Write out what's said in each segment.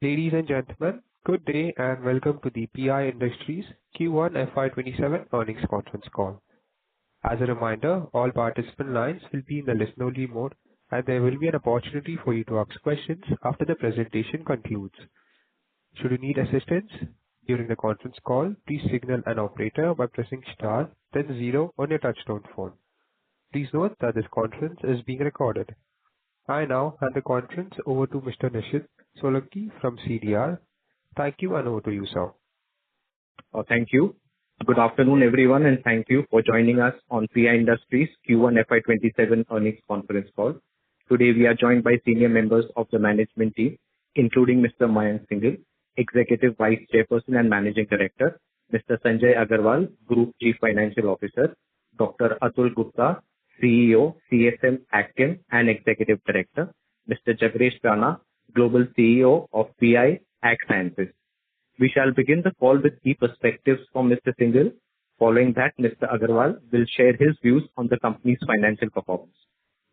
Ladies and gentlemen, good day and welcome to the PI Industries Q1FY27 earnings conference call. As a reminder, all participant lines will be in the listen-only mode, and there will be an opportunity for you to ask questions after the presentation concludes. Should you need assistance during the conference call, please signal an operator by pressing star, then 0 on your touchtone phone. Please note that this conference is being recorded. I now hand the conference over to Mr. Nishit Solanki from CDR. Thank you, and over to you, sir. Thank you. Good afternoon, everyone, and thank you for joining us on PI Industries Q1FY27 earnings conference call. Today, we are joined by senior members of the management team, including Mr. Mayank Singhal, Executive Vice Chairperson and Managing Director, Mr. Sanjay Agarwal, Group Chief Financial Officer, Dr. Atul Gupta, CEO, CSM, AgChem, and Executive Director, Mr. Jagresh Rana, Global CEO of PI Ag Sciences. We shall begin the call with key perspectives from Mr. Singhal. Following that, Mr. Agarwal will share his views on the company's financial performance.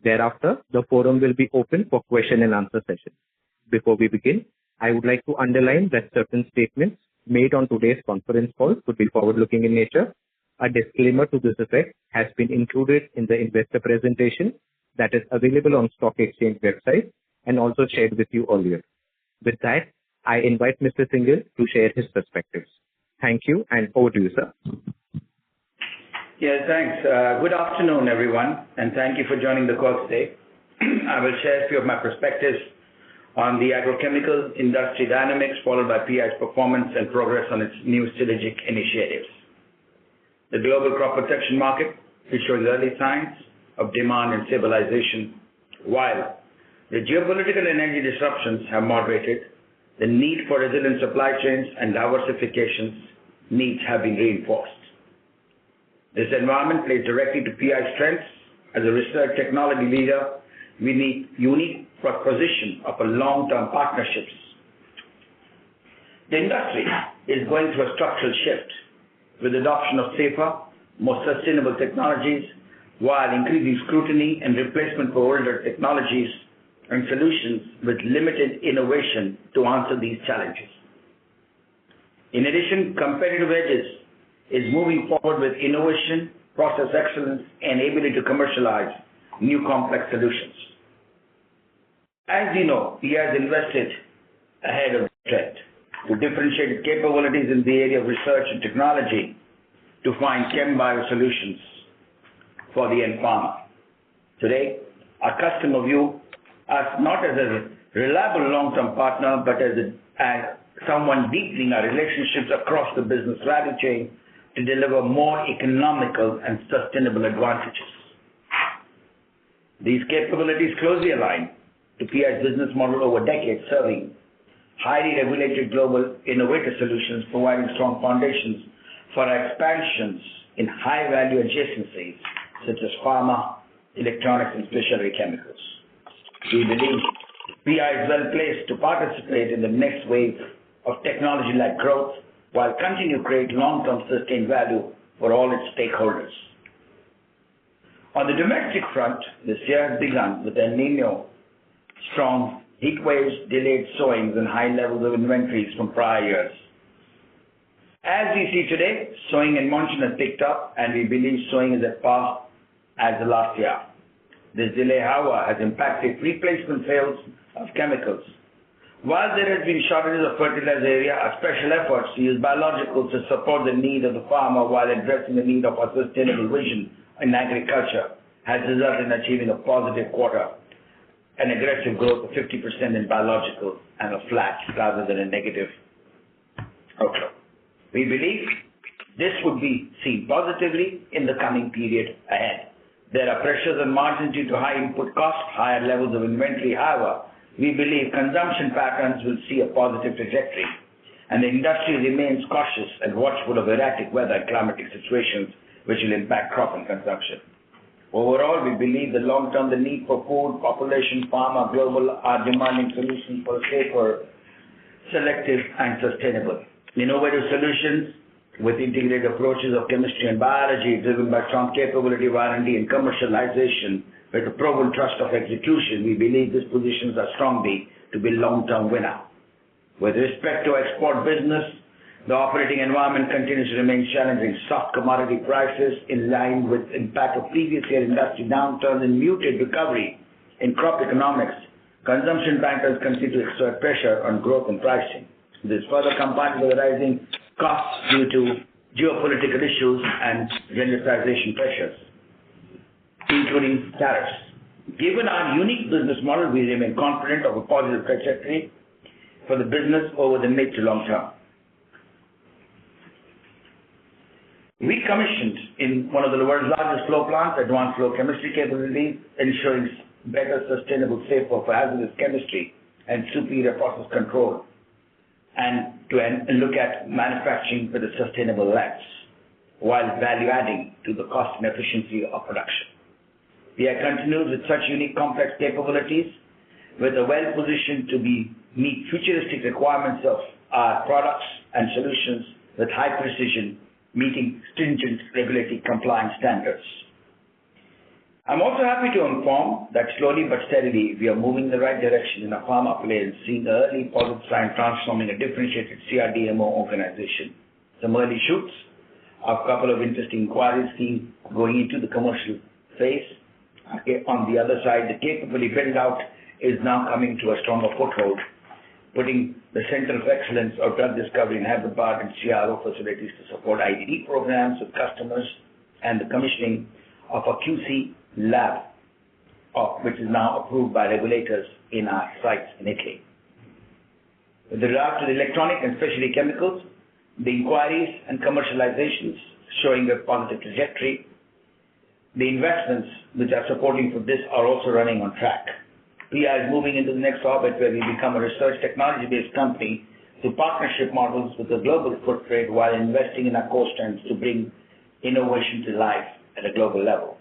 Thereafter, the forum will be open for question and answer session. Before we begin, I would like to underline that certain statements made on today's conference call could be forward-looking in nature. A disclaimer to this effect has been included in the investor presentation that is available on stock exchange website and also shared with you earlier. With that, I invite Mr. Singhal to share his perspectives. Thank you, and over to you, sir. Yes, thanks. Good afternoon, everyone, and thank you for joining the call today. I will share a few of my perspectives on the agrochemical industry dynamics, followed by PI's performance and progress on its new strategic initiatives. The global crop protection market is showing early signs of demand and stabilization. While the geopolitical and energy disruptions have moderated, the need for resilient supply chains and diversification needs have been reinforced. This environment plays directly to PI's strengths. As a research technology leader, we need unique proposition of a long-term partnerships. The industry is going through a structural shift with adoption of safer, more sustainable technologies, while increasing scrutiny and replacement for older technologies and solutions with limited innovation to answer these challenges. In addition, competitive edges is moving forward with innovation, process excellence, and ability to commercialize new complex solutions. As you know, PI has invested ahead of the trend to differentiate its capabilities in the area of research and technology to find chem-bio solutions for the end farmer. Today, our customer view us not as a reliable long-term partner, but as someone deepening our relationships across the business value chain to deliver more economical and sustainable advantages. These capabilities closely align to PI's business model over decades, serving highly regulated global innovative solutions, providing strong foundations for expansions in high-value adjacencies such as pharma, electronics, and specialty chemicals. We believe PI is well placed to participate in the next wave of technology-led growth while continue to create long-term sustained value for all its stakeholders. On the domestic front, this year has begun with El Nino, strong heat waves, delayed sowings, and high levels of inventories from prior years. As we see today, sowing and monsoon has picked up, and we believe sowing is at par as the last year. This delay, however, has impacted replacement sales of chemicals. While there has been shortages of fertilizer area, our special efforts to use biologicals to support the need of the farmer while addressing the need of our sustainable vision in agriculture has resulted in achieving a positive quarter, an aggressive growth of 50% in biological and a flat rather than a negative outlook. We believe this would be seen positively in the coming period ahead. There are pressures on margins due to high input costs, higher levels of inventory. However, we believe consumption patterns will see a positive trajectory, and the industry remains cautious and watchful of erratic weather and climatic situations which will impact crop and consumption. Overall, we believe that long-term the need for food, population, pharma, global are demanding solutions for safer, selective, and sustainable. Innovative solutions with integrated approaches of chemistry and biology driven by strong capability of R&D and commercialization with a proven trust of execution, we believe this positions us strongly to be long-term winner. With respect to export business, the operating environment continues to remain challenging. Soft commodity prices in line with impact of previous year industry downturns and muted recovery in crop economics. Consumption factors continue to exert pressure on growth and pricing. This further combined with the rising costs due to geopolitical issues and generalization pressures, including tariffs. Given our unique business model, we remain confident of a positive trajectory for the business over the mid to long term. We commissioned in one of the world's largest flow plants advanced flow chemistry capabilities, ensuring better, sustainable, safer for hazardous chemistry and superior process control, and to look at manufacturing with a sustainable lens, while value adding to the cost and efficiency of production. PI continues with such unique complex capabilities, with a well positioned to meet futuristic requirements of our products and solutions with high precision, meeting stringent regulatory compliance standards. I'm also happy to inform that slowly but steadily we are moving in the right direction in our pharma play and seeing early positive signs transforming a differentiated CRDMO organization. Some early shoots of a couple of interesting inquiries going into the commercial phase. On the other side, the capability build out is now coming to a stronger foothold, putting the Center of Excellence of Drug Discovery in Hyderabad and CRO facilities to support IDD programs with customers, and the commissioning of a QC lab, which is now approved by regulators in our sites in Italy. With regard to the electronic and specialty chemicals, the inquiries and commercializations showing a positive trajectory. The investments which are supporting for this are also running on track. PI is moving into the next orbit where we become a research technology-based company through partnership models with a global footprint while investing in our core strengths to bring innovation to life at a global level.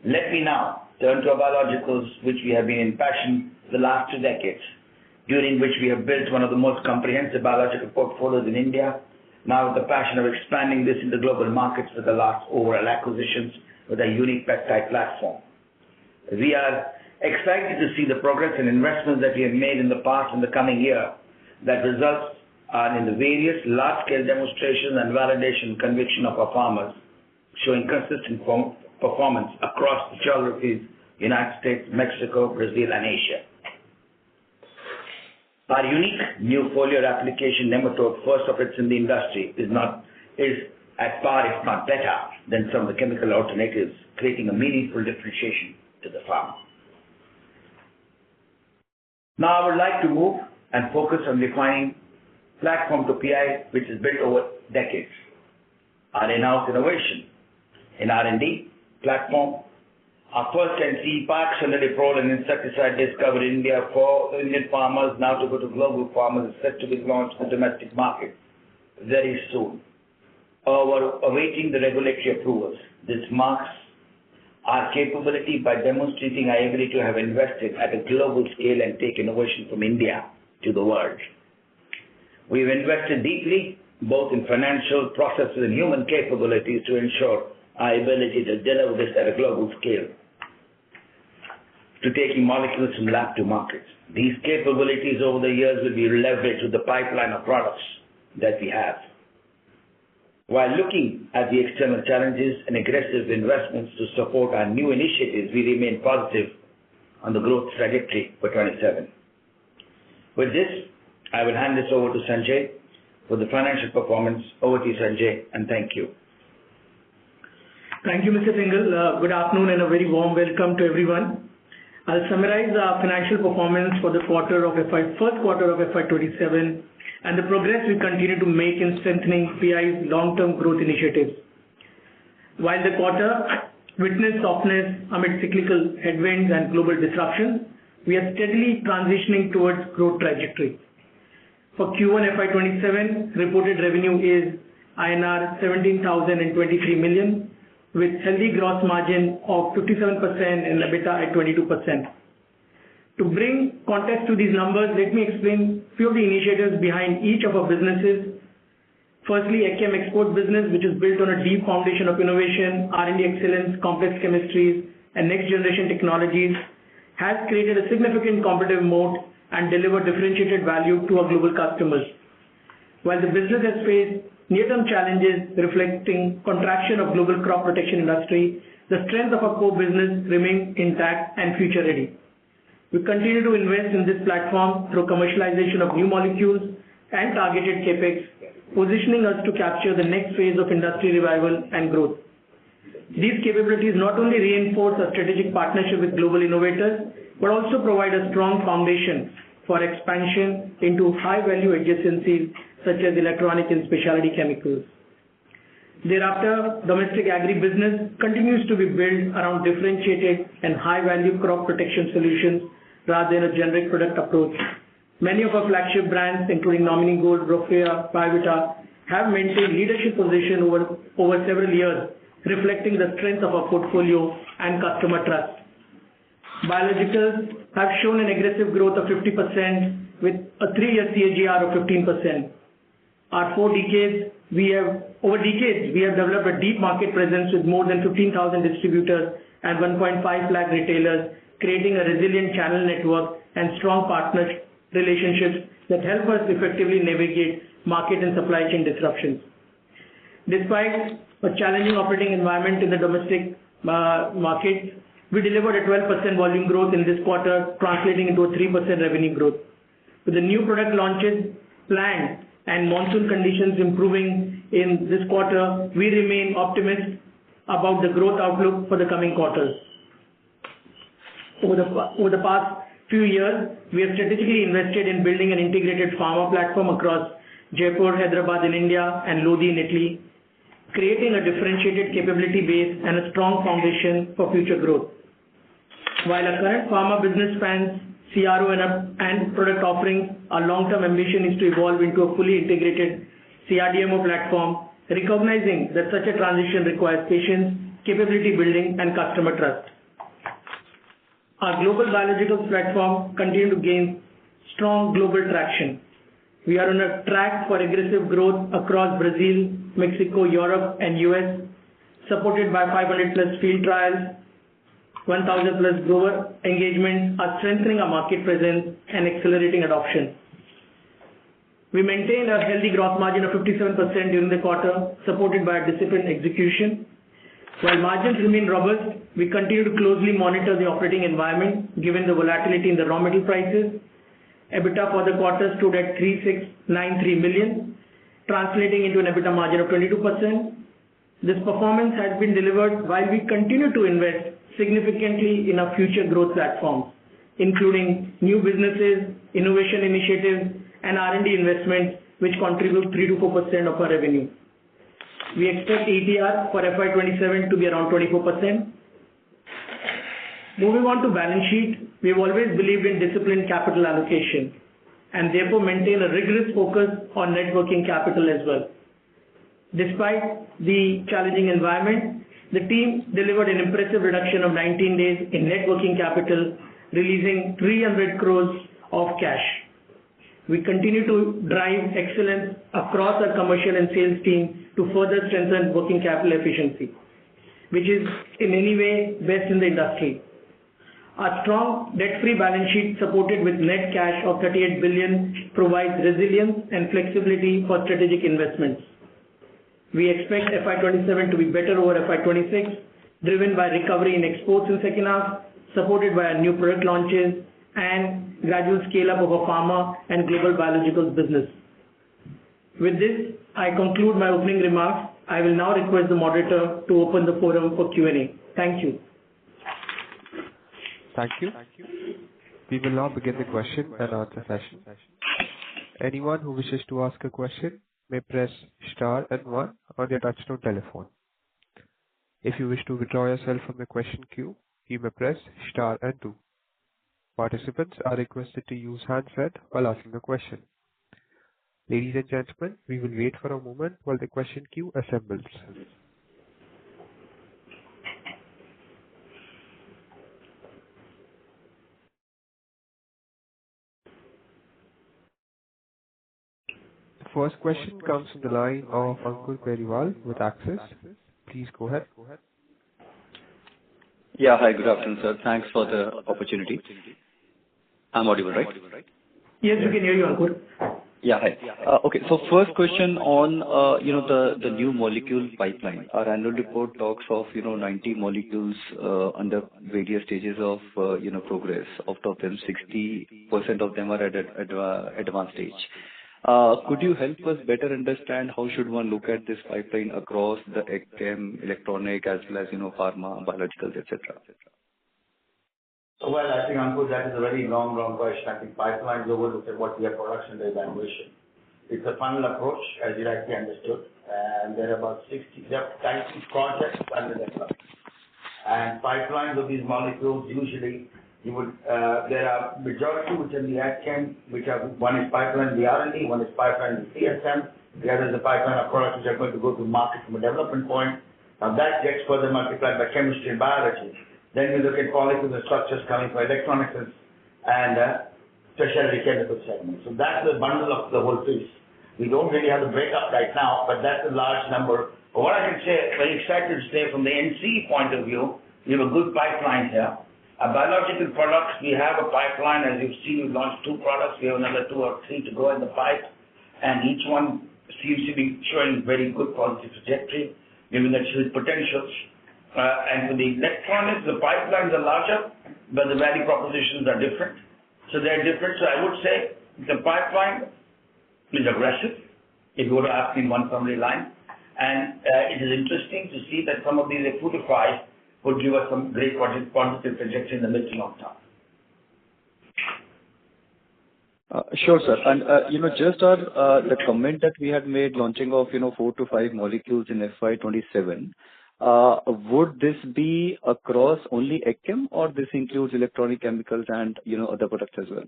Let me now turn to our biologicals, which we have been in passion for the last 2 decades, during which we have built one of the most comprehensive biological portfolios in India, now with the passion of expanding this into global markets with the last overall acquisitions with a unique peptide platform. We are excited to see the progress and investments that we have made in the past and the coming year that results are in the various large-scale demonstrations and validation conviction of our farmers, showing consistent performance across the geographies, United States, Mexico, Brazil, and Asia. Our unique new foliar application nematode, first of its in the industry, is at par, if not better, than some of the chemical alternatives, creating a meaningful differentiation to the farmer. Now I would like to move and focus on defining platform to PI, which is built over decades. Our in-house innovation in R&D platform. Our first NCE Park Sonaliprole and insecticide discovered in India for Indian farmers, now to go to global farmers, is set to be launched in the domestic market very soon. We're awaiting the regulatory approvals. This marks our capability by demonstrating our ability to have invested at a global scale and take innovation from India to the world. We've invested deeply, both in financial processes and human capabilities, to ensure our ability to deliver this at a global scale, to taking molecules from lab to market. These capabilities over the years will be leveraged with the pipeline of products that we have. While looking at the external challenges and aggressive investments to support our new initiatives, we remain positive on the growth trajectory for 27. With this, I will hand this over to Sanjay for the financial performance. Over to you, Sanjay, and thank you. Thank you, Mr. Singhal. Good afternoon and a very warm welcome to everyone. I'll summarize our financial performance for the first quarter of FY27 and the progress we continue to make in strengthening PI's long-term growth initiatives. While the quarter witnessed softness amid cyclical headwinds and global disruptions, we are steadily transitioning towards growth trajectory. For Q1FY27, reported revenue is INR 17,023 million, with healthy gross margin of 57% and EBITDA at 22%. To bring context to these numbers, let me explain few of the initiatives behind each of our businesses. Firstly, AgChem export business, which is built on a deep foundation of innovation, R&D excellence, complex chemistries, and next generation technologies, has created a significant competitive moat and deliver differentiated value to our global customers. While the business has faced near-term challenges reflecting contraction of global crop protection industry, the strength of our core business remains intact and future-ready. We continue to invest in this platform through commercialization of new molecules and targeted capex, positioning us to capture the next phase of industry revival and growth. These capabilities not only reinforce our strategic partnership with global innovators, but also provide a strong foundation for expansion into high-value adjacencies such as electronic and specialty chemicals. Thereafter, domestic agri-business continues to be built around differentiated and high-value crop protection solutions rather than a generic product approach. Many of our flagship brands, including Nominee Gold, Brofea, Pivita, have maintained leadership position over several years, reflecting the strength of our portfolio and customer trust. Biologicals have shown an aggressive growth of 50% with a 3-year CAGR of 15%. Over decades, we have developed a deep market presence with more than 15,000 distributors and 1.5 lakh retailers, creating a resilient channel network and strong partner relationships that help us effectively navigate market and supply chain disruptions. Despite a challenging operating environment in the domestic market, we delivered a 12% volume growth in this quarter, translating into a 3% revenue growth. With the new product launches planned and monsoon conditions improving in this quarter, we remain optimistic about the growth outlook for the coming quarters. Over the past few years, we have strategically invested in building an integrated pharma platform across Jaipur, Hyderabad in India, and Lodi in Italy, creating a differentiated capability base and a strong foundation for future growth. While our current pharma business spans CRO and product offerings, our long-term ambition is to evolve into a fully integrated CRDMO platform, recognizing that such a transition requires patience, capability building, and customer trust. Our global biologicals platform continues to gain strong global traction. We are on a track for aggressive growth across Brazil, Mexico, Europe, and US, supported by 500 plus field trials, 1,000 plus grower engagements are strengthening our market presence and accelerating adoption. We maintained a healthy gross margin of 57% during the quarter, supported by a disciplined execution. While margins remain robust, we continue to closely monitor the operating environment given the volatility in the raw material prices. EBITDA for the quarter stood at 3,693 million, translating into an EBITDA margin of 22%. This performance has been delivered while we continue to invest significantly in our future growth platforms, including new businesses, innovation initiatives, and R&D investments, which contribute 3 to 4% of our revenue. We expect ETR for FY27 to be around 24%. Moving on to balance sheet, we have always believed in disciplined capital allocation and therefore maintain a rigorous focus on net working capital as well. Despite the challenging environment, the team delivered an impressive reduction of 19 days in net working capital, releasing 300 crores of cash. We continue to drive excellence across our commercial and sales team to further strengthen working capital efficiency, which is in any way best in the industry. Our strong debt-free balance sheet supported with net cash of 38 billion provides resilience and flexibility for strategic investments. We expect FY27 to be better over FY26, driven by recovery in exports in second half, supported by our new product launches and gradual scale-up of our pharma and global biologicals business. With this, I conclude my opening remarks. I will now request the moderator to open the forum for Q&A. Thank you. Thank you. We will now begin the question and answer session. Anyone who wishes to ask a question may press star and 1 on their touchtone telephone. If you wish to withdraw yourself from the question queue, you may press star and 2. Participants are requested to use handset while asking a question. Ladies and gentlemen, we will wait for a moment while the question queue assembles. The first question comes from the line of Ankur Periwal with Axis. Please go ahead. Yeah, hi, good afternoon, sir. Thanks for the opportunity. I'm audible, right? Yes, we can hear you, Ankur. Yeah, hi. Okay, so first question on, the new molecule pipeline. Our annual report talks of, 90 molecules under various stages of, progress. Out of them, 60% of them are at advanced stage. Could you help us better understand how should one look at this pipeline across the AgChem, electronic, as well as, pharma, biologicals, etc.? Well, I think, Ankur, that is a very long question. I think pipelines overlook at what we have production and evaluation. It's a funnel approach, as you rightly understood, and there are about 60 projects under development. And pipelines of these molecules, usually, there are majority which are the AgChem, one is pipeline the R&D, one is pipeline the CSM, the other is the pipeline of products which are going to go to market from a development point. Now that gets further multiplied by chemistry and biology. Then we look at molecules and structures coming from electronics and specialty chemical segment. So that's the bundle of the whole piece. We don't really have the breakup right now, but that's a large number. But what I can say, very excited to say from the NC point of view, we have a good pipeline here. Our biological products, we have a pipeline. As you've seen, we've launched 2 products. We have another 2 or 3 to go in the pipe. And each one seems to be showing very good positive trajectory, given that its potentials. And for the electronics, the pipelines are larger, but the value propositions are different. So they're different. So I would say the pipeline is aggressive, if you were to ask me in one summary line. And it is interesting to see that some of these fructify would give us some great positive trajectory in the mid to long term. Sure, sir. And, just the comment that we had made launching of, 4 to 5 molecules in FY27, would this be across only AgChem or this includes electronic chemicals and, other products as well?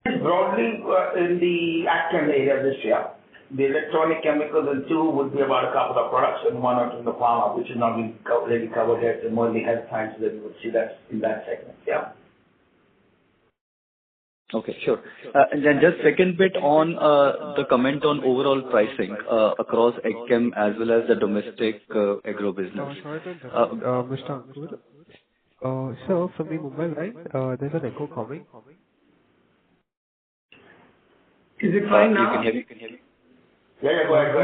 Broadly in the AgChem area this year. The electronic chemicals and 2 would be about a couple of products and 1 or 2 in the pharma, which is not really covered yet, and more in the health sciences that you would see that in that segment. Yeah. Okay, sure. And then just second bit on the comment on overall pricing across AgChem as well as the domestic agro business. Sorry to interrupt, Mr. Ankur. Sir, from the Mumbai line, there's an echo coming. Is it fine now? You can hear me. Yeah, go ahead.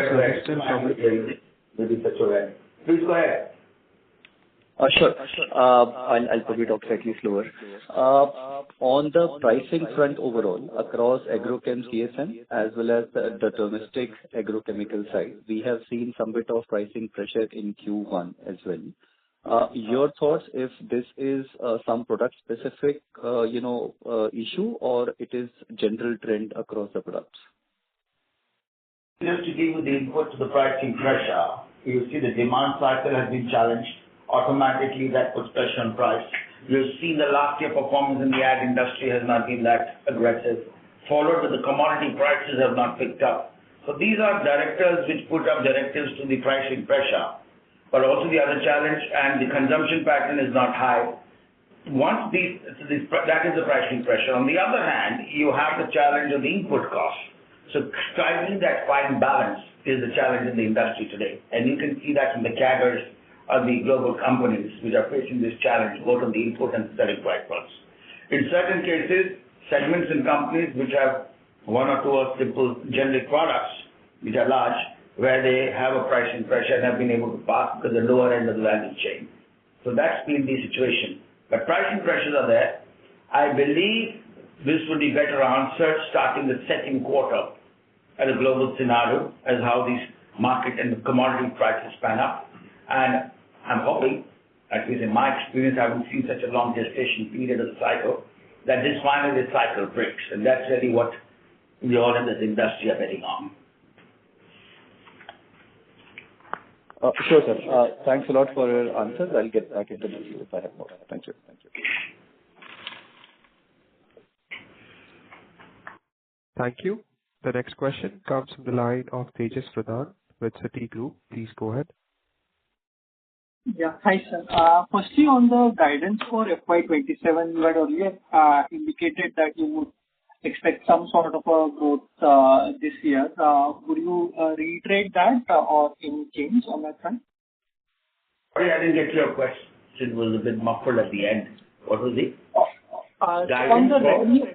Maybe that's all right. Please go ahead. Sure. I'll probably talk slightly slower. On the pricing front overall, across agrochem CSM as well as the domestic agrochemical side, we have seen some bit of pricing pressure in Q1 as well. Your thoughts if this is some product specific, issue or it is general trend across the products? Just to give you the input to the pricing pressure, you see the demand cycle has been challenged. Automatically that puts pressure on price. You've seen the last year performance in the ag industry has not been that aggressive, followed with the commodity prices have not picked up. So these are directors which put up directives to the pricing pressure. But also the other challenge, and the consumption pattern is not high. That is the pricing pressure. On the other hand, you have the challenge of the input costs. So striking that fine balance is the challenge in the industry today. And you can see that from the CAGRs of the global companies which are facing this challenge, both on the input and selling price fronts. In certain cases, segments and companies which have 1 or 2 or simple generic products which are large, where they have a pricing pressure and have been able to pass to the lower end of the value chain. So that's been the situation. But pricing pressures are there. I believe this will be better answered starting the second quarter at a global scenario as how these market and commodity prices pan up. And I'm hoping, at least in my experience, I haven't seen such a long gestation period of the cycle, that this finally this cycle breaks. And that's really what we all in this industry are betting on. Sure, sir. Thanks a lot for your answers. I'll get back into this if I have more. Thank you. Thank you. The next question comes from the line of Tejas Pradhan with Citigroup. Please go ahead. Yeah. Hi, sir. Firstly, on the guidance for FY27, you had earlier indicated that you would expect some sort of a growth this year. Would you reiterate that or any change on that front? Sorry, I didn't get your question. It was a bit muffled at the end. What was it? On the revenue.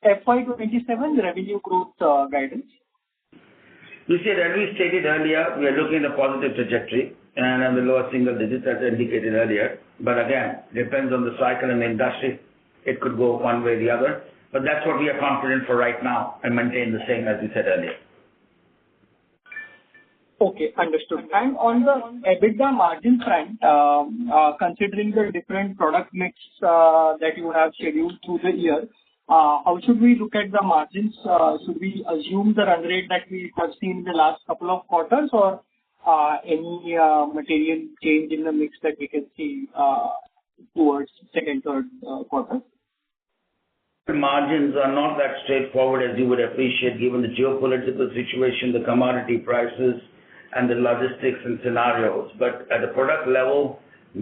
FY27 revenue growth guidance? You see, as we stated earlier, we are looking at a positive trajectory and on the lower single digits as indicated earlier. But again, depends on the cycle and the industry. It could go one way or the other. But that's what we are confident for right now and maintain the same as we said earlier. Okay, understood. And on the EBITDA margin front, considering the different product mix that you have scheduled through the year, how should we look at the margins? Should we assume the run rate that we have seen in the last couple of quarters, or any material change in the mix that we can see towards second, third quarter? Margins are not that straightforward as you would appreciate, given the geopolitical situation, the commodity prices, and the logistics and scenarios. But at the product level,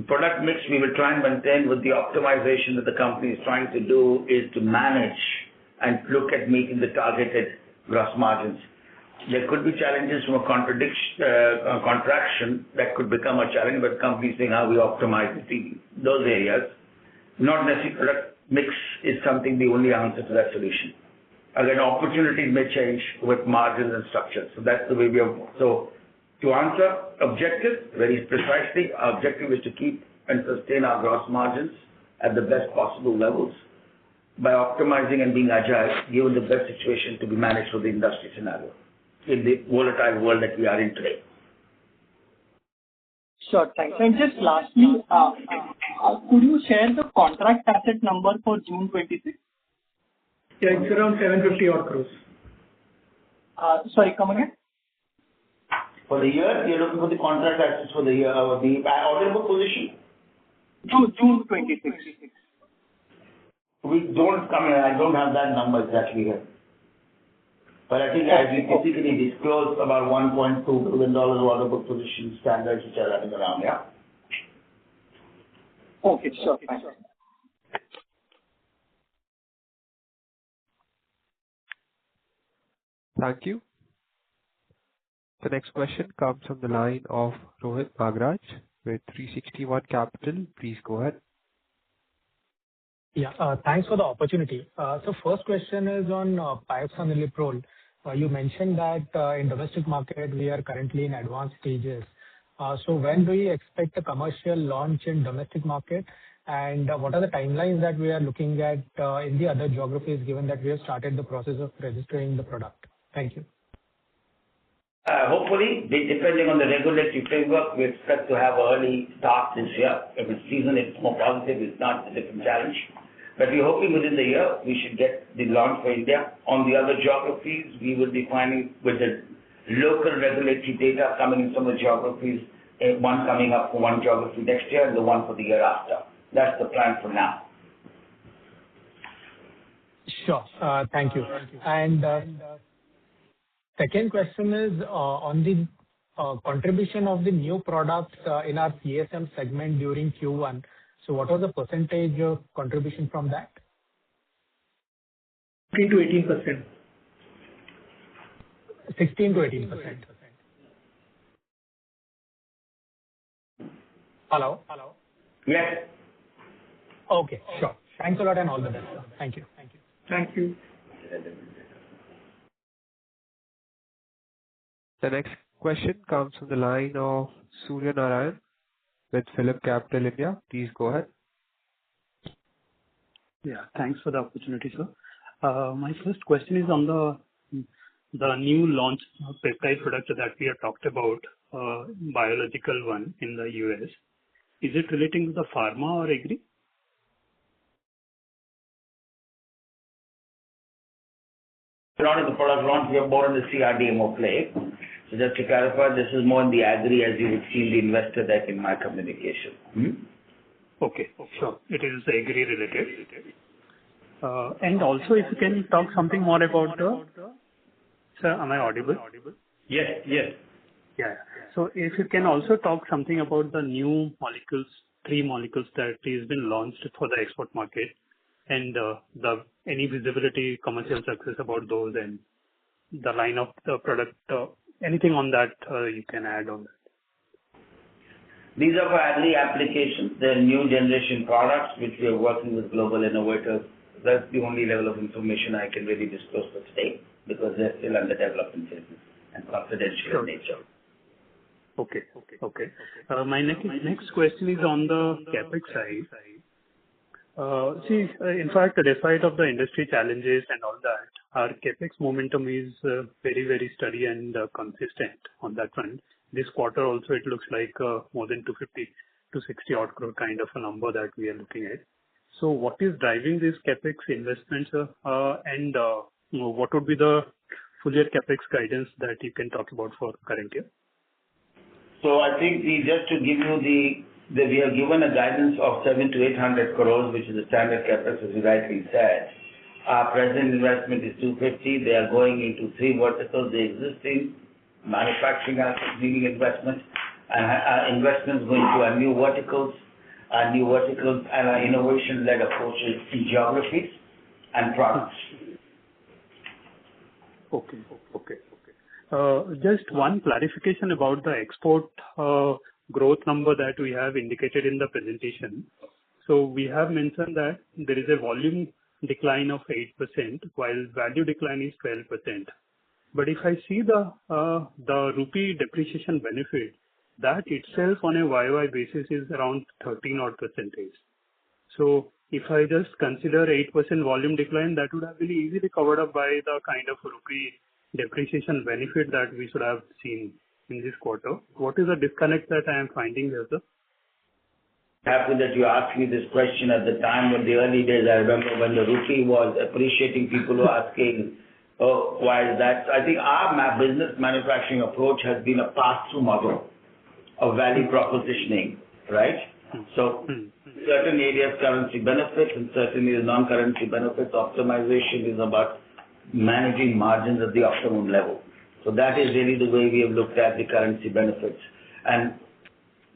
product mix we will try and maintain with the optimization that the company is trying to do is to manage and look at meeting the targeted gross margins. There could be challenges from a contraction that could become a challenge, but companies saying how we optimize those areas. Not necessarily product mix is something the only answer to that solution. Again, opportunities may change with margins and structures. So that's the way we are. So to answer objective very precisely, our objective is to keep and sustain our gross margins at the best possible levels by optimizing and being agile, given the best situation to be managed for the industry scenario in the volatile world that we are in today. Sure, thanks. And just lastly, could you share the contract asset number for June 26? Yeah, it's around 750 odd crores. Sorry, come again? For the year, you're looking for the contract assets for the year, the order book position? June 26. We don't come here. I don't have that number exactly here. But I think as we typically disclose about $1.2 billion order book position standards which are running around, yeah? Okay, sure. Thanks. Thank you. The next question comes from the line of Rohit Nagraj with 360 ONE Capital. Please go ahead. Yeah, thanks for the opportunity. So first question is on pipes and electrode. You mentioned that in domestic market we are currently in advanced stages. So when do you expect a commercial launch in domestic market? And what are the timelines that we are looking at in the other geographies, given that we have started the process of registering the product? Thank you. Hopefully, depending on the regulatory framework, we expect to have an early start this year. If it's season, it's more positive. It's not a different challenge. But we're hoping within the year, we should get the launch for India. On the other geographies, we will be finding with the local regulatory data coming in some of the geographies, one coming up for one geography next year and the one for the year after. That's the plan for now. Sure. Thank you. And second question is on the contribution of the new products in our CSM segment during Q1. So what was the percentage of contribution from that? 16 to 18%. 16 to 18%. Hello? Yes. Okay, sure. Thanks a lot and all the best. Thank you. Thank you. The next question comes from the line of Surya Narayan with Phillip Capital India. Please go ahead. Yeah, thanks for the opportunity, sir. My first question is on the new launch peptide product that we have talked about, biological one in the US. Is it relating to the pharma or agri? Not in the product launch, we are more in the CRDMO play. So just to clarify, this is more in the agri as you would see in the investor deck in my communication. Okay, sure. It is agri related. And also if you can talk something more about sir, am I audible? Yes. Yeah. So if you can also talk something about the new molecules, 3 molecules that has been launched for the export market and any visibility, commercial success about those and the line of the product, anything on that you can add on that. These are for agri applications. They're new generation products which we are working with global innovators That's the only level of information I can really disclose for today because they're still under development phases and confidential in nature. Okay. My next question is on the CapEx side. In fact, despite of the industry challenges and all that, our CapEx momentum is very, very steady and consistent on that front. This quarter also, it looks like more than 250 to 60 odd crore kind of a number that we are looking at. So what is driving these CapEx investments, and what would be the full year CapEx guidance that you can talk about for current year? So I think just to give you we have given a guidance of 700 to 800 crores, which is the standard CapEx, as you rightly said. Our present investment is 250. They are going into three verticals: the existing manufacturing assets needing investment, and our investments going to our new verticals, and our innovation-led approaches in geographies and products. Okay. Just one clarification about the export growth number that we have indicated in the presentation. So we have mentioned that there is a volume decline of 8%, while value decline is 12%. But if I see the rupee depreciation benefit, that itself on a YY basis is around 13 odd percentage. So if I just consider 8% volume decline, that would have been easily covered up by the kind of rupee depreciation benefit that we should have seen in this quarter. What is the disconnect that I am finding here, sir? Happy that you asked me this question at the time when the early days. I remember when the rupee was appreciating, people were asking, oh, why is that? I think our business manufacturing approach has been a pass-through model of value propositioning, right? So certain areas currency benefits and certain areas non-currency benefits. Optimization is about managing margins at the optimum level. So that is really the way we have looked at the currency benefits. And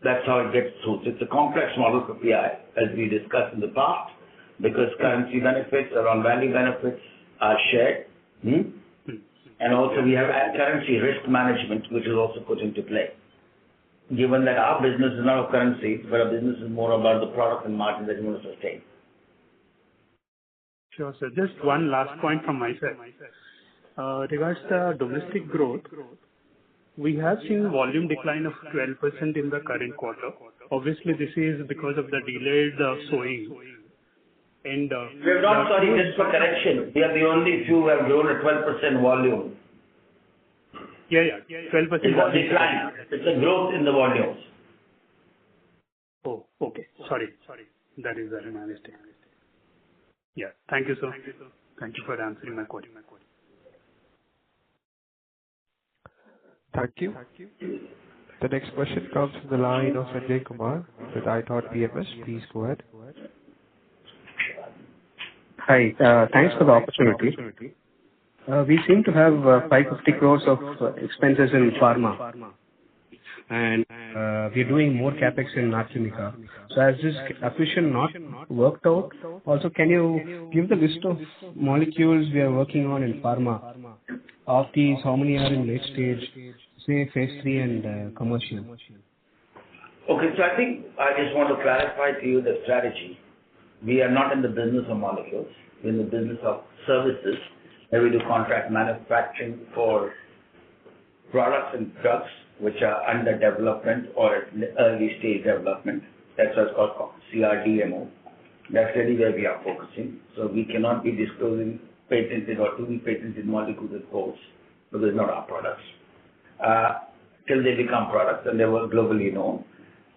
that's how it gets through. So it's a complex model for PI, as we discussed in the past, because currency benefits or on value benefits are shared. And also we have currency risk management, which is also put into play. Given that our business is not of currency, but our business is more about the product and margin that you want to sustain. Sure, sir. Just one last point from my side. Regards the domestic growth, we have seen volume decline of 12% in the current quarter. Obviously, this is because of the delayed sowing. And we're not sorry, just for correction. We are the only few who have grown at 12% volume. Yeah, 12% it's a decline. It's a growth in the volumes. Oh, okay. Sorry. That is my mistake. Yeah. Thank you, sir. Thank you for answering my question. Thank you. The next question comes from the line of Sanjay Kumar with iThought PMS. Please go ahead. Hi. Thanks for the opportunity. We seem to have 550 crores of expenses in pharma, and we're doing more capex in North America. So has this acquisition not worked out? Also, can you give the list of molecules we are working on in pharma? Of these, how many are in late stage, say phase 3 and commercial? Okay, so I think I just want to clarify to you the strategy. We are not in the business of molecules. We're in the business of services, where we do contract manufacturing for products and drugs which are under development or at early stage development. That's what's called CRDMO. That's really where we are focusing. So we cannot be disclosing patented or to be patented molecules and codes because it's not our products. Till they become products and they were globally known.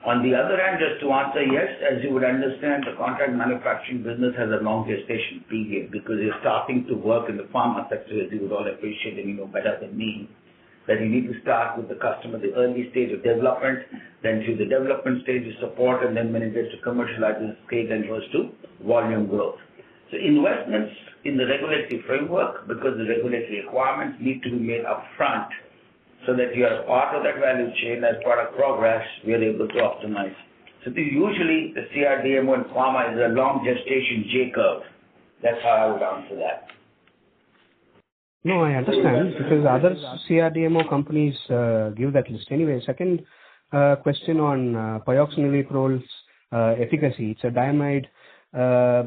On the other hand, just to answer, yes, as you would understand, the contract manufacturing business has a long gestation period because you're starting to work in the pharma sector, as you would all appreciate and you know better than me, that you need to start with the customer, the early stage of development, then through the development stage of support, and then when it gets to commercialization scale, then goes to volume growth. So investments in the regulatory framework, because the regulatory requirements need to be made upfront, so that you are a part of that value chain. As product progress, we are able to optimize. So usually the CRDMO in pharma is a long gestation J curve. That's how I would answer that. No, I understand because other CRDMO companies give that list. Anyway, second question on pyroxasulfon's efficacy. It's a diamide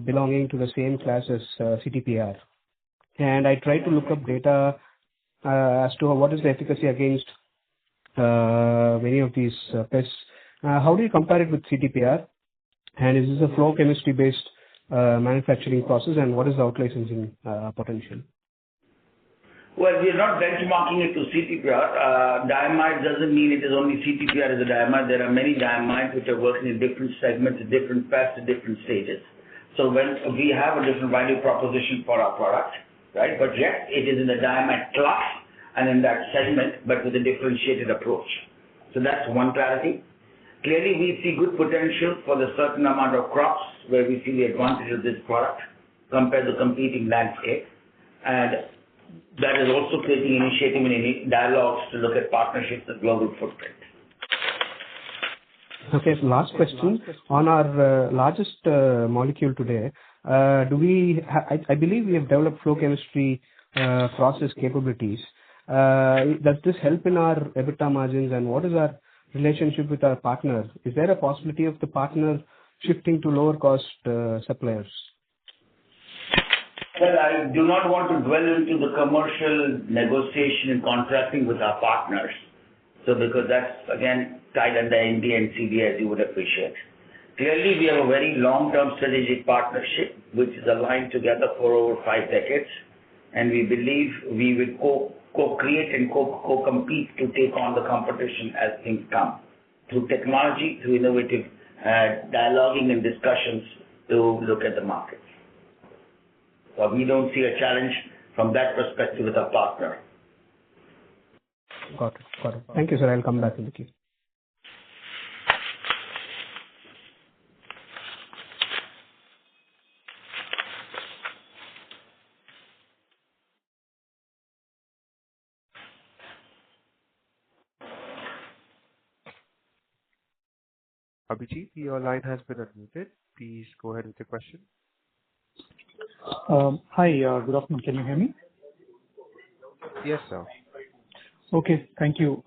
belonging to the same class as CTPR. And I tried to look up data as to what is the efficacy against many of these pests. How do you compare it with CTPR? And is this a flow chemistry based manufacturing process, and what is the out-licensing potential? Well, we are not benchmarking it to CTPR. Diamide doesn't mean it is only CTPR as a diamide. There are many diamides which are working in different segments, at different pests, at different stages. So when we have a different value proposition for our product, right? But yes, it is in the diamide class and in that segment, but with a differentiated approach. So that's one clarity. Clearly, we see good potential for the certain amount of crops where we see the advantage of this product compared to competing landscape. And that is also creating initiative and dialogues to look at partnerships and global footprint. Okay, so last question. On our largest molecule today, I believe we have developed flow chemistry process capabilities. Does this help in our EBITDA margins, and what is our relationship with our partner? Is there a possibility of the partner shifting to lower cost suppliers? Well, I do not want to dwell into the commercial negotiation and contracting with our partners. So because that's again tied under NDA and CDA, as you would appreciate. Clearly, we have a very long-term strategic partnership which is aligned together for over 5 decades, and we believe we will co-create and co-compete to take on the competition as things come through technology, through innovative dialoguing and discussions to look at the market. So we don't see a challenge from that perspective with our partner. Got it. Thank you, sir. I'll come back in the queue. Abhijit, your line has been unmuted. Please go ahead with your question. Hi, good afternoon. Can you hear me? Yes, sir. Okay, thank you.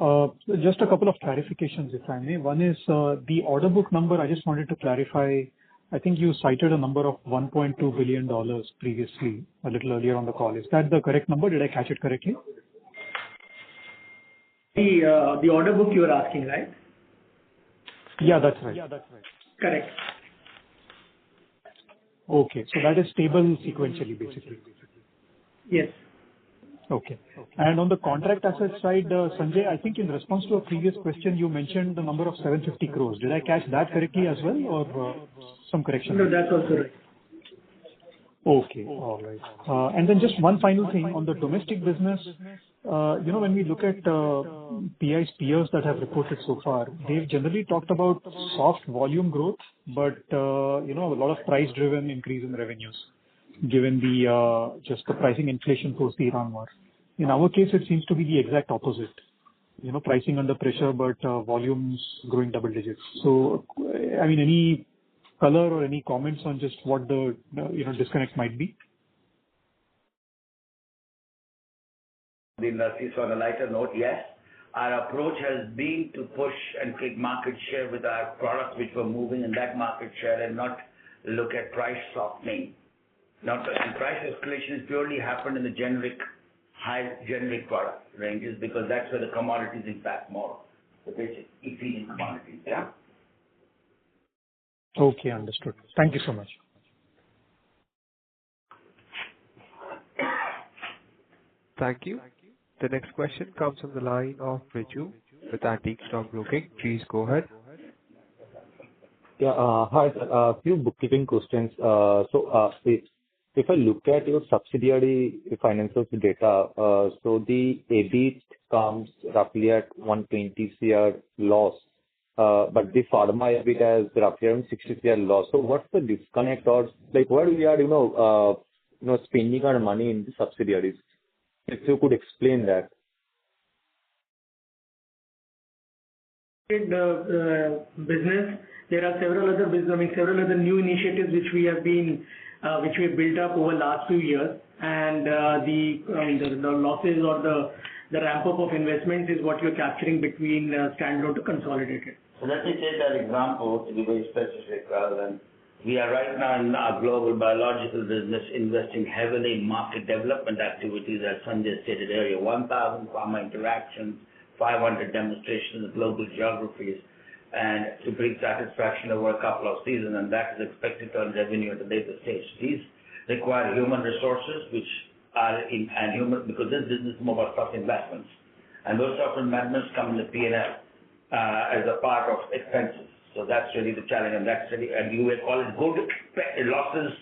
Just a couple of clarifications, if I may. One is the order book number. I just wanted to clarify. I think you cited a number of $1.2 billion previously, a little earlier on the call. Is that the correct number? Did I catch it correctly? The order book you are asking, right? Yeah, that's right. Correct. Okay, so that is stable sequentially, basically. Yes. Okay. And on the contract asset side, Sanjay, I think in response to a previous question, you mentioned the number of 750 crores. Did I catch that correctly as well, or some correction? No, that's also right. Okay, all right. And then just one final thing on the domestic business. When we look at PI's peers that have reported so far, they've generally talked about soft volume growth, but a lot of price-driven increase in revenues, given just the pricing inflation post the Iran war. In our case, it seems to be the exact opposite. Pricing under pressure, but volumes growing double digits. So, I mean, any color or any comments on just what the disconnect might be? The industry, so on a lighter note, yes. Our approach has been to push and take market share with our products which were moving in that market share and not look at price softening. And price escalation has purely happened in the high generic product ranges because that's where the commodities impact more, the basic ingredient commodities, yeah? Okay, understood. Thank you so much. Thank you. The next question comes from the line of Riju with Antique Stock Broking. Please go ahead. Yeah, hi, a few bookkeeping questions. If I look at your subsidiary financials data, so the EBIT comes roughly at 120 CR loss, but the pharma EBIT has roughly around 60 CR loss. So what's the disconnect, or like where we are, spending our money in the subsidiaries? If you could explain that. Business. There are several other new initiatives which we have built up over last few years, and the losses or the ramp up of investments is what you're capturing between standalone to consolidated. So let me take that example to be very specific rather than We are right now in our global biological business investing heavily in market development activities, as Sanjay stated earlier, 1,000 pharma interactions, 500 demonstrations in global geographies, and to bring satisfaction over a couple of seasons, and that is expected to earn revenue at a later stage. These require human resources, because this business is more about soft investments, and those soft investments come in the P&L as a part of expenses. So that's really the challenge, and you will call it good losses,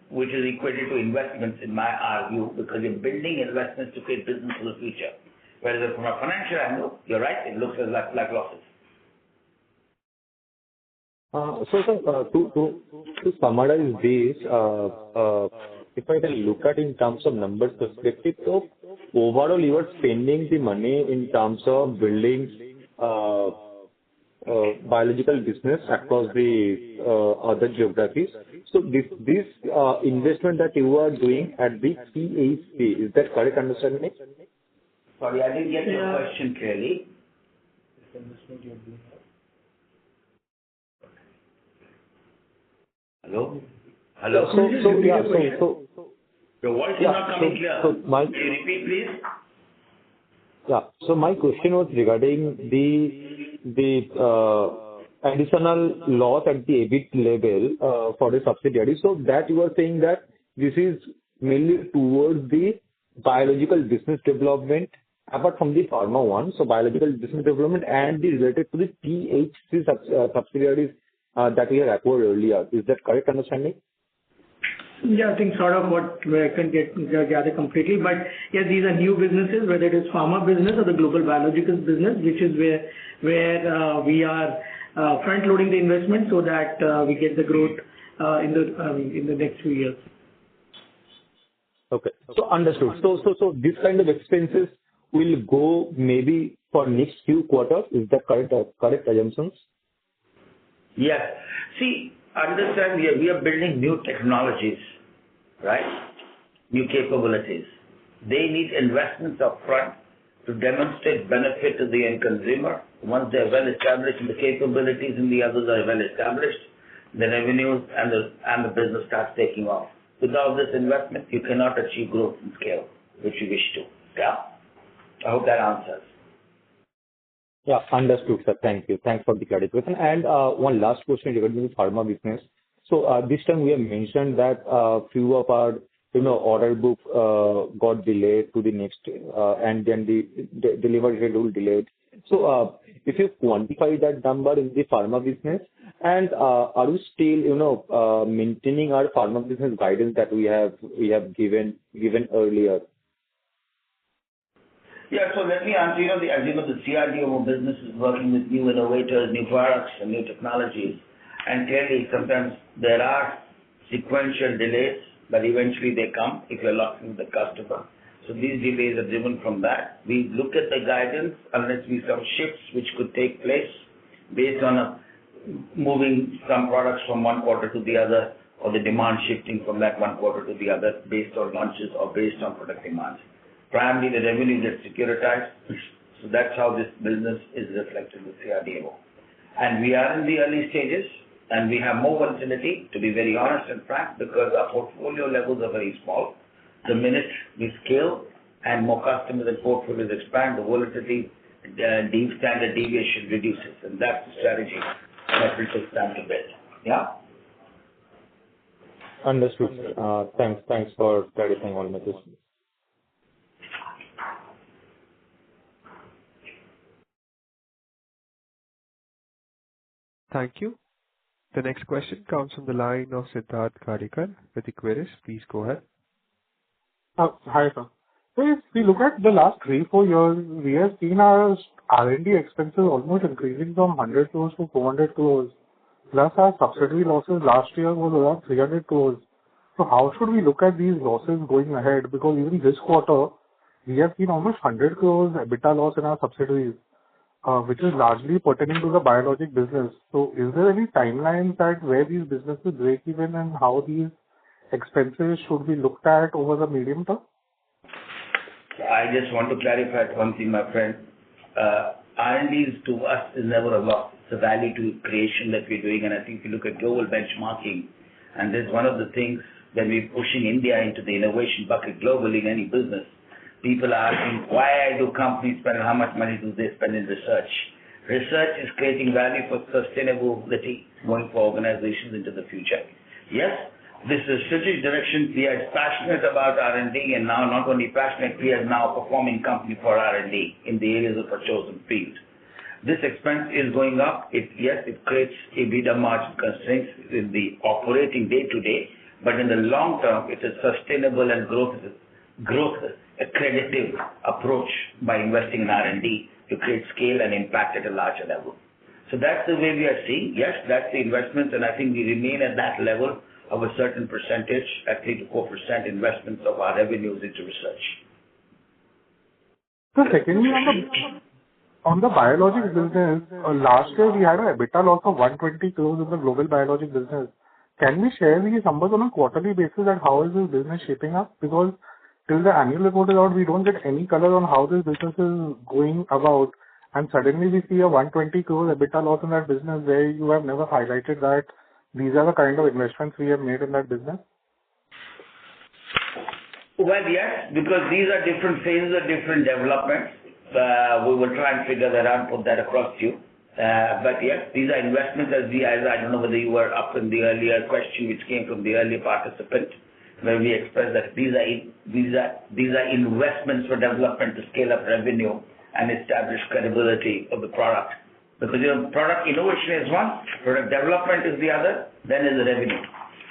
which is equated to investments in our view, because you're building investments to create business for the future. Whereas from a financial angle, you're right, it looks like losses. To summarize this, if I can look at in terms of numbers perspective, so overall you are spending the money in terms of building biological business across the other geographies. So this investment that you are doing at the PHC, is that correct understanding? Sorry, I didn't get your question clearly. Hello? Your voice is not coming clear. Can you repeat, please? Yeah. So my question was regarding the additional loss at the EBIT level for the subsidiary. So that you are saying that this is mainly towards the biological business development, apart from the pharma one. So biological business development and the related to the PHC subsidiaries that we have acquired earlier. Is that correct understanding? Yeah, I think sort of what I can gather completely. But yes, these are new businesses, whether it is pharma business or the global biologicals business, which is where we are front loading the investment so that we get the growth in the next few years. Okay. So understood. So this kind of expenses will go maybe for next few quarters. Is that correct assumptions? Yes. See, understand we are building new technologies, right? New capabilities. They need investments up front to demonstrate benefit to the end consumer. Once they're well established and the capabilities in the others are well established, the revenues and the business starts taking off. Without this investment, you cannot achieve growth and scale, which you wish to. Yeah? I hope that answers. Yeah, understood, sir. Thank you. Thanks for the clarification. And one last question regarding the pharma business. So this time we have mentioned that few of our order book got delayed to the next, and then the delivery schedule delayed. So if you quantify that number in the pharma business, and are we still maintaining our pharma business guidance that we have given earlier? Yeah, so let me answer. As you know, the CRDMO business is working with new innovators, new products, and new technologies. And clearly, sometimes there are sequential delays, but eventually they come if you're locked with the customer. So these delays are driven from that. We look at the guidance unless we some shifts which could take place based on moving some products from one quarter to the other, or the demand shifting from that one quarter to the other based on launches or based on product demands. Primarily, the revenue gets securitized, so that's how this business is reflected with CRDMO. And we are in the early stages, and we have more volatility, to be very honest and frank, because our portfolio levels are very small. The minute we scale and more customers and portfolios expand, the volatility, the standard deviation reduces, and that's the strategy that will take time to build. Yeah? Understood. Thanks for clarifying all my questions. Thank you. The next question comes from the line of Siddharth Karikar with Equirus. Please go ahead. Hi, sir. So if we look at the last 3-4 years, we have seen our R&D expenses almost increasing from 100 crores to 400 crores. Plus our subsidiary losses last year was around 300 crores. So how should we look at these losses going ahead? Because even this quarter, we have seen almost 100 crores EBITDA loss in our subsidiaries, which is largely pertaining to the biologic business. So is there any timeline that where these businesses break even and how these expenses should be looked at over the medium term? I just want to clarify one thing, my friend. R&D to us is never a loss. It's a value to creation that we're doing. And I think if you look at global benchmarking, and there's one of the things when we're pushing India into the innovation bucket globally in any business, people are asking, why do companies spend, how much money do they spend in research? Research is creating value for sustainability going for organizations into the future. Yes, this is strategic direction. We are passionate about R&D, and now not only passionate, we are now a performing company for R&D in the areas of our chosen field. This expense is going up. Yes, it creates EBITDA margin constraints in the operating day-to-day, but in the long term, it's a sustainable and growth accretive approach by investing in R&D to create scale and impact at a larger level. So that's the way we are seeing. Yes, that's the investment, and I think we remain at that level of a certain percentage, at 3 to 4% investments of our revenues into research. So secondly, on the biologics business, last year we had an EBITDA loss of 120 crores in the global biologics business. Can we share these numbers on a quarterly basis and how is this business shaping up? Because till the annual report is out, we don't get any color on how this business is going about. And suddenly we see a 120 crores EBITDA loss in that business where you have never highlighted that these are the kind of investments we have made in that business. Well, yes, because these are different phases of different developments. We will try and figure that out and put that across to you. But yes, these are investments as I don't know whether you were up in the earlier question which came from the earlier participant, where we expressed that these are investments for development to scale up revenue and establish credibility of the product. Because product innovation is one, product development is the other, then is the revenue.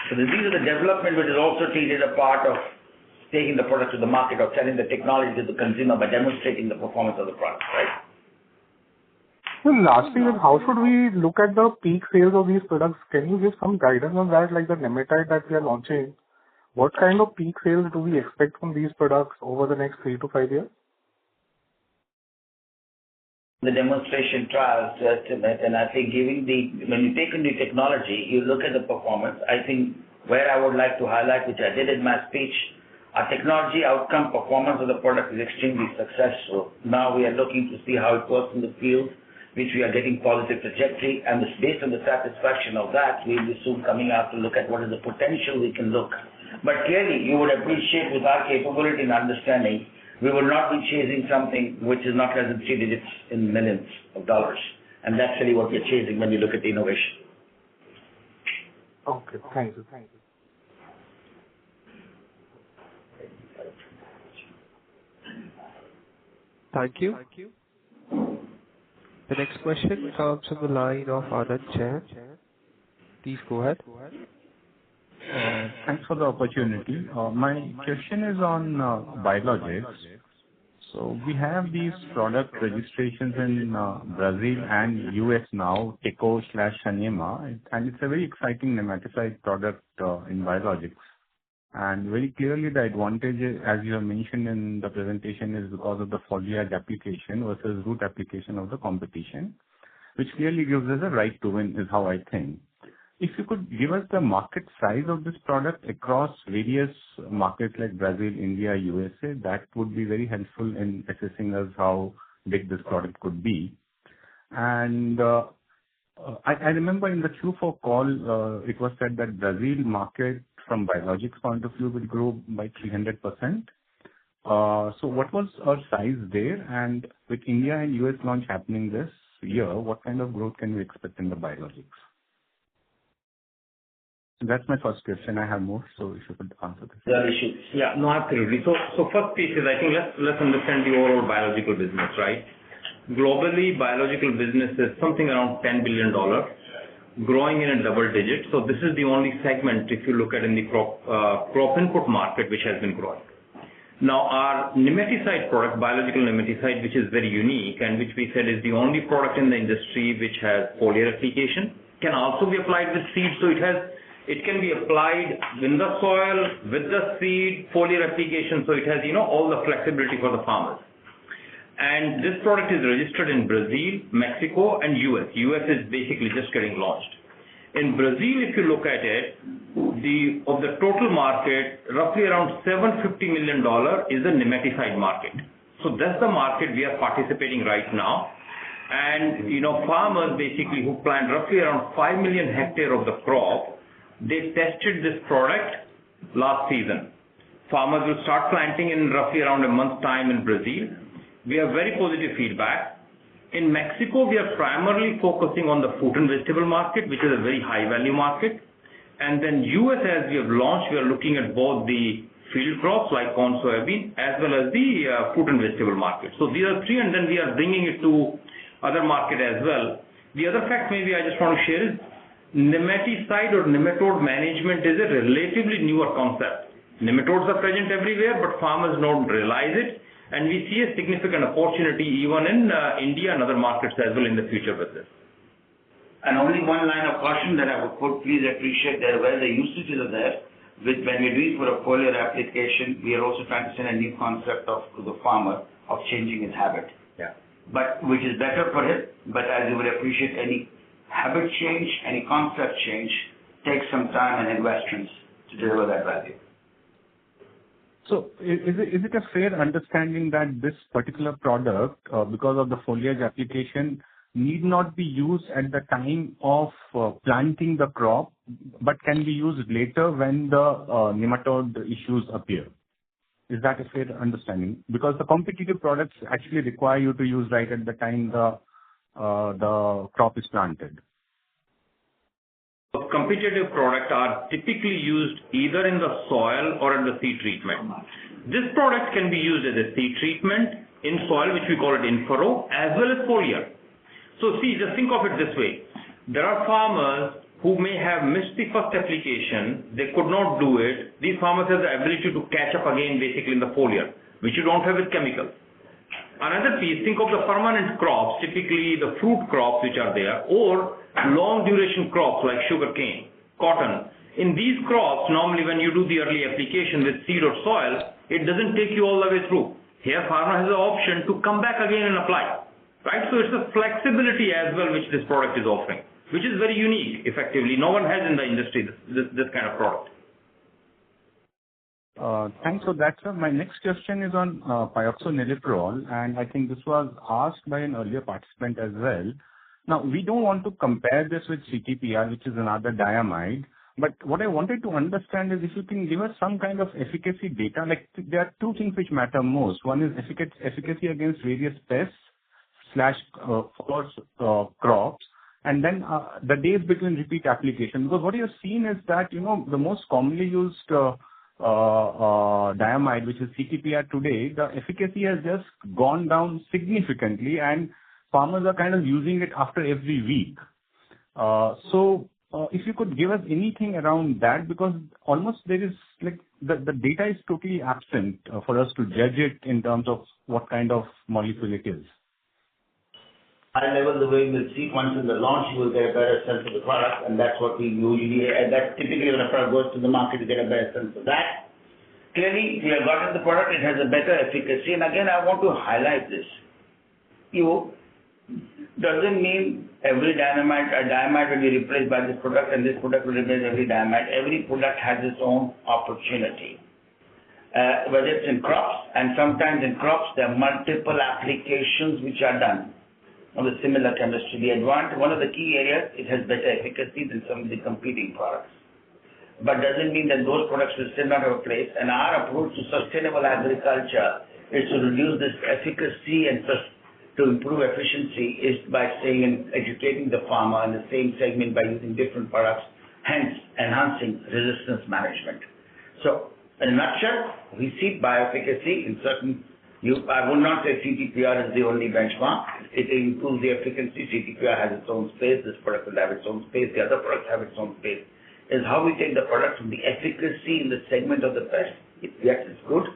So these are the development which is also treated a part of taking the product to the market or selling the technology to the consumer by demonstrating the performance of the product, right? So lastly, how should we look at the peak sales of these products? Can you give some guidance on that, like the nematide that we are launching? What kind of peak sales do we expect from these products over the next 3 to 5 years? The demonstration trials to estimate, and I think when you take in the technology, you look at the performance. I think where I would like to highlight, which I did in my speech, our technology outcome performance of the product is extremely successful. Now we are looking to see how it works in the field, which we are getting positive trajectory, and based on the satisfaction of that, we will be soon coming out to look at what is the potential we can look. But clearly, you would appreciate with our capability and understanding, we will not be chasing something which is not less than 3 digits in millions of dollars. And that's really what we're chasing when we look at the innovation. Okay, thank you. Thank you. The next question comes from the line of Anand Jain. Please go ahead. Thanks for the opportunity. My question is on biologics. So we have these product registrations in Brazil and US now, Teco/Sanema, and it's a very exciting nematicide product in biologics. And very clearly the advantage, as you have mentioned in the presentation, is because of the foliage application versus root application of the competition, which clearly gives us a right to win, is how I think. If you could give us the market size of this product across various markets like Brazil, India, USA, that would be very helpful in assessing us how big this product could be. And I remember in the Q4 call, it was said that Brazil market from biologics point of view will grow by 300%. So what was our size there? And with India and US launch happening this year, what kind of growth can we expect in the biologics? That's my first question. I have more, so if you could answer this. Yeah, no, absolutely. So first piece is, I think let's understand the overall biological business, right? Globally, biological business is something around $10 billion, growing in a double digit. So this is the only segment, if you look at in the crop input market, which has been growing. Now, our nematicide product, biological nematicide, which is very unique and which we said is the only product in the industry which has foliar application, can also be applied with seed. So it can be applied in the soil, with the seed, foliar application. So it has, all the flexibility for the farmers. And this product is registered in Brazil, Mexico, and US. US is basically just getting launched. In Brazil, if you look at it, of the total market, roughly around $750 million is the nematicide market. So that's the market we are participating right now. And, farmers basically who plant roughly around 5 million hectare of the crop, they tested this product last season. Farmers will start planting in roughly around a month's time in Brazil. We have very positive feedback. In Mexico, we are primarily focusing on the fruit and vegetable market, which is a very high value market. And then US, as we have launched, we are looking at both the field crops like corn, soybean, as well as the fruit and vegetable market. So these are three, and then we are bringing it to other market as well. The other fact maybe I just want to share is nematicide or nematode management is a relatively newer concept. Nematodes are present everywhere, but farmers don't realize it. And we see a significant opportunity even in India and other markets as well in the future with this. And only one line of caution that I would put, please appreciate that where the usages are there, when we're doing for a foliar application, we are also trying to send a new concept to the farmer of changing his habit. Yeah. But which is better for him, but as you would appreciate, any habit change, any concept change takes some time and investments to deliver that value. So is it a fair understanding that this particular product, because of the foliage application, need not be used at the time of planting the crop, but can be used later when the nematode issues appear? Is that a fair understanding? Because the competitive products actually require you to use right at the time the crop is planted. Competitive products are typically used either in the soil or in the seed treatment. This product can be used as a seed treatment in soil, which we call it in furrow, as well as foliar. So see, just think of it this way. There are farmers who may have missed the first application, they could not do it. These farmers have the ability to catch up again basically in the foliar, which you don't have with chemicals. Another piece, think of the permanent crops, typically the fruit crops which are there, or long duration crops like sugarcane, cotton. In these crops, normally when you do the early application with seed or soil, it doesn't take you all the way through. Here farmer has the option to come back again and apply. Right? So it's a flexibility as well which this product is offering, which is very unique effectively. No one has in the industry this kind of product. Thanks for that, sir. My next question is on pyroxoniliprole, and I think this was asked by an earlier participant as well. Now, we don't want to compare this with CTPR, which is another diamide, but what I wanted to understand is if you can give us some kind of efficacy data. Like, there are two things which matter most. One is efficacy against various pests / crops, and then the days between repeat application. Because what you've seen is that, the most commonly used diamide, which is CTPR today, the efficacy has just gone down significantly, and farmers are kind of using it after every week. So if you could give us anything around that, because almost there is like the data is totally absent for us to judge it in terms of what kind of molecule it is. High level, the way we'll see once in the launch, you will get a better sense of the product, and that's what we usually, and that's typically when a product goes to the market, you get a better sense of that. Clearly, we have gotten the product, it has a better efficacy, and again, I want to highlight this. Doesn't mean every diamide will be replaced by this product, and this product will replace every diamide. Every product has its own opportunity. Whether it's in crops, and sometimes in crops, there are multiple applications which are done of the similar chemistry. One of the key areas, it has better efficacy than some of the competing products. But doesn't mean that those products will still not have a place. And our approach to sustainable agriculture is to reduce this efficacy and to improve efficiency is by saying and educating the farmer in the same segment by using different products, hence enhancing resistance management. So in a nutshell, we see bioefficacy in certain I would not say CTPR is the only benchmark. It improves the efficacy. CTPR has its own space. This product will have its own space. The other products have its own space. Is how we take the product from the efficacy in the segment of the pest. Yes, it's good.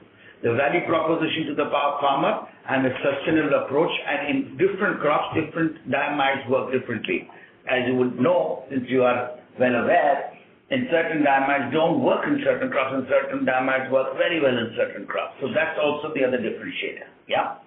The value proposition to the farmer and the sustainable approach, and in different crops, different diamides work differently. As you would know, since you are well aware, in certain diamides don't work in certain crops, and certain diamides work very well in certain crops. So that's also the other differentiator. Yeah.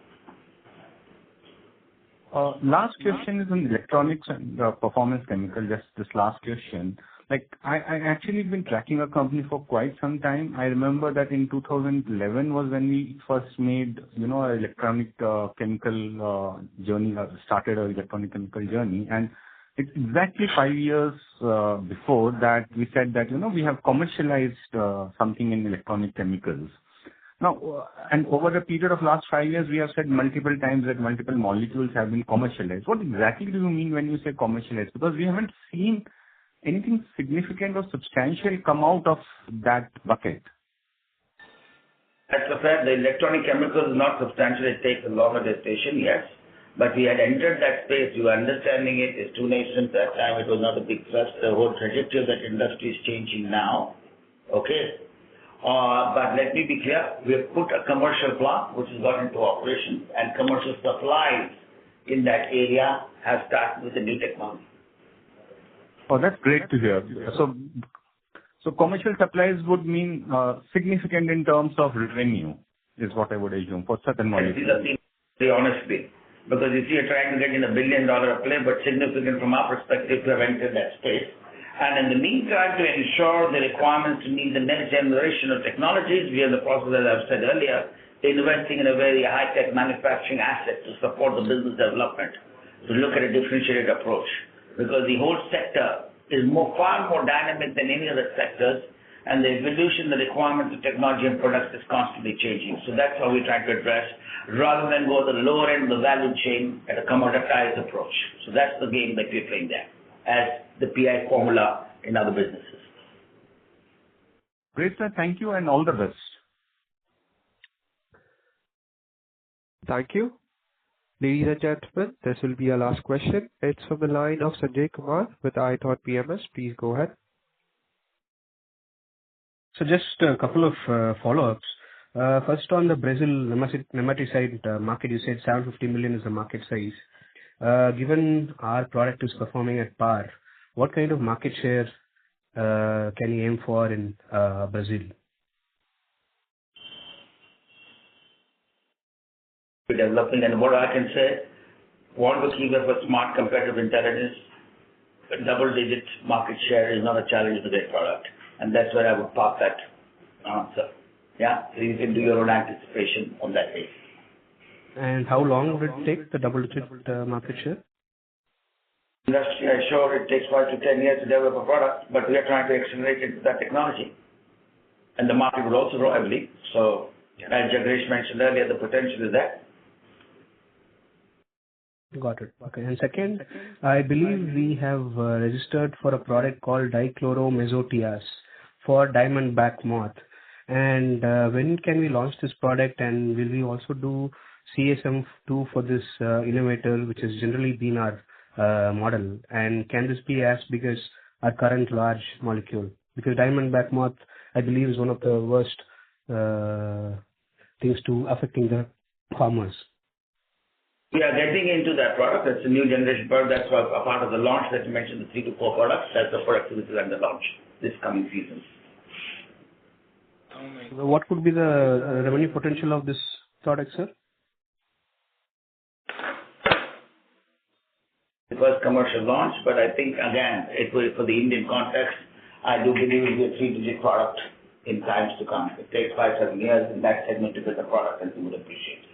Last question is on electronics and performance chemical. Just this last question. Like I actually been tracking a company for quite some time. I remember that in 2011 was when we first made, our electronic chemical journey, started our electronic chemical journey. And it's exactly 5 years before that we said that, we have commercialized something in electronic chemicals. Now, and over the period of last 5 years, we have said multiple times that multiple molecules have been commercialized. What exactly do you mean when you say commercialized? Because we haven't seen anything significant or substantial come out of that bucket. That's the fact. The electronic chemicals is not substantial. It takes a longer gestation, yes. But we had entered that space. You were understanding it. It's too nascent. That time it was not a big thrust. The whole trajectory of that industry is changing now. Okay. But let me be clear. We have put a commercial plant which has got into operation, and commercial supplies in that area have started with the new technology. Oh, that's great to hear. So commercial supplies would mean significant in terms of revenue, is what I would assume for certain molecules. Honestly, because if you're trying to get in $1 billion play, but significant from our perspective to have entered that space. And in the meantime, to ensure the requirements to meet the next generation of technologies, we are in the process, as I've said earlier, investing in a very high-tech manufacturing asset to support the business development, to look at a differentiated approach. Because the whole sector is far more dynamic than any other sectors, and the evolution, the requirements of technology and products is constantly changing. So that's how we're trying to address, rather than go to the lower end of the value chain at a commoditized approach. So that's the game that we're playing there, as the PI formula in other businesses. Great, sir. Thank you and all the best. Thank you. Ladies and gentlemen, this will be our last question. It's from the line of Sanjay Kumar with iThought PMS. Please go ahead. So just a couple of follow-ups. First, on the Brazil nematicide market, you said 750 million is the market size. Given our product is performing at par, what kind of market share can you aim for in Brazil? Developing, and what I can say, one of the keys of a smart competitive intelligence, a double-digit market share is not a challenge to their product, and that's where I would park that answer. Yeah, so you can do your own anticipation on that basis. And how long would it take, the double-digit market share? Industry, I'm sure it takes 5 to 10 years to develop a product, but we are trying to accelerate into that technology. And the market will also grow heavily. So, as Jagresh mentioned earlier, the potential is there. Got it. Okay. And second, I believe we have registered for a product called dichloromesotias for diamondback moth. And when can we launch this product, and will we also do CSM2 for this innovator, which has generally been our model? And can this be as big as our current large molecule? Because diamondback moth, I believe, is one of the worst things to affecting the farmers. We are getting into that product. That's a new generation product. That's a part of the launch that you mentioned, the 3 to 4 products. That's the product which is under launch this coming season. What could be the revenue potential of this product, sir? It was commercial launch, but I think, again, it will, for the Indian context, I do believe it will be a 3-digit product in times to come. It takes 5-7 years in that segment to build a product, and people would appreciate it.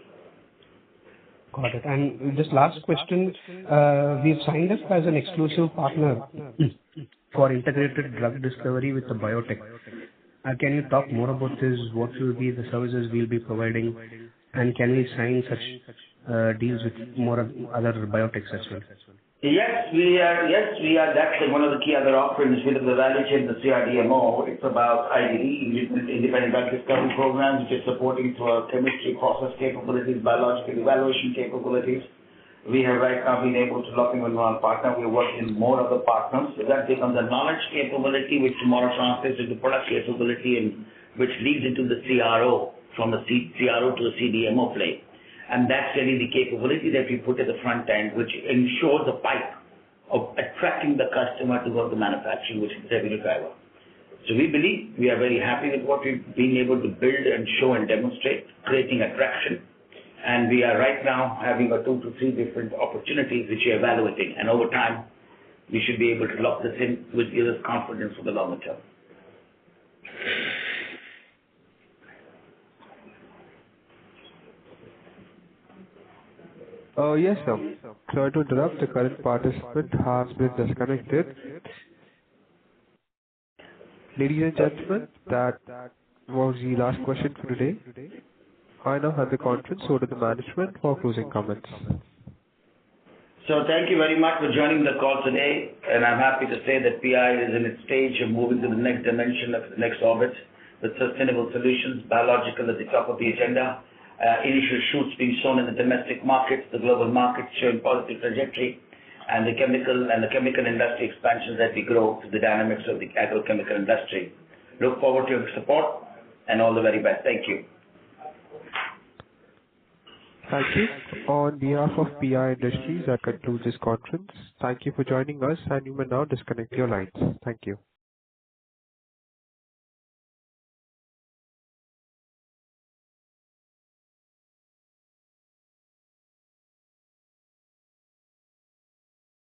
Got it. And just last question, we've signed up as an exclusive partner for integrated drug discovery with the biotech. Can you talk more about this? What will be the services we'll be providing? And can we sign such deals with more other biotechs as well? Yes, we are. That's one of the key other offerings within the value chain, the CRDMO. It's about IDD, independent drug discovery programs, which is supporting through our chemistry process capabilities, biological evaluation capabilities. We have right now been able to lock in with one partner. We're working with more other partners. So that becomes a knowledge capability, which tomorrow translates into product capability, and which leads into the CRO, from the CRO to the CDMO play. And that's really the capability that we put at the front end, which ensures a pipe of attracting the customer to go to manufacturing, which is the revenue driver. So we believe we are very happy with what we've been able to build and show and demonstrate, creating attraction. And we are right now having 2 to 3 different opportunities which we are evaluating. And over time, we should be able to lock this in, which gives us confidence for the longer term. Yes, sir. Sorry to interrupt. The current participant has been disconnected. Ladies and gentlemen, that was the last question for today. I now have the conference over to the management for closing comments. So thank you very much for joining the call today, and I'm happy to say that PI is in its stage of moving to the next dimension of the next orbit with sustainable solutions, biological at the top of the agenda, initial shoots being shown in the domestic markets, the global markets showing positive trajectory, and the chemical industry expansions as we grow to the dynamics of the agrochemical industry. Look forward to your support and all the very best. Thank you. Thank you. On behalf of PI Industries, that concludes this conference. Thank you for joining us, and you may now disconnect your lines. Thank you.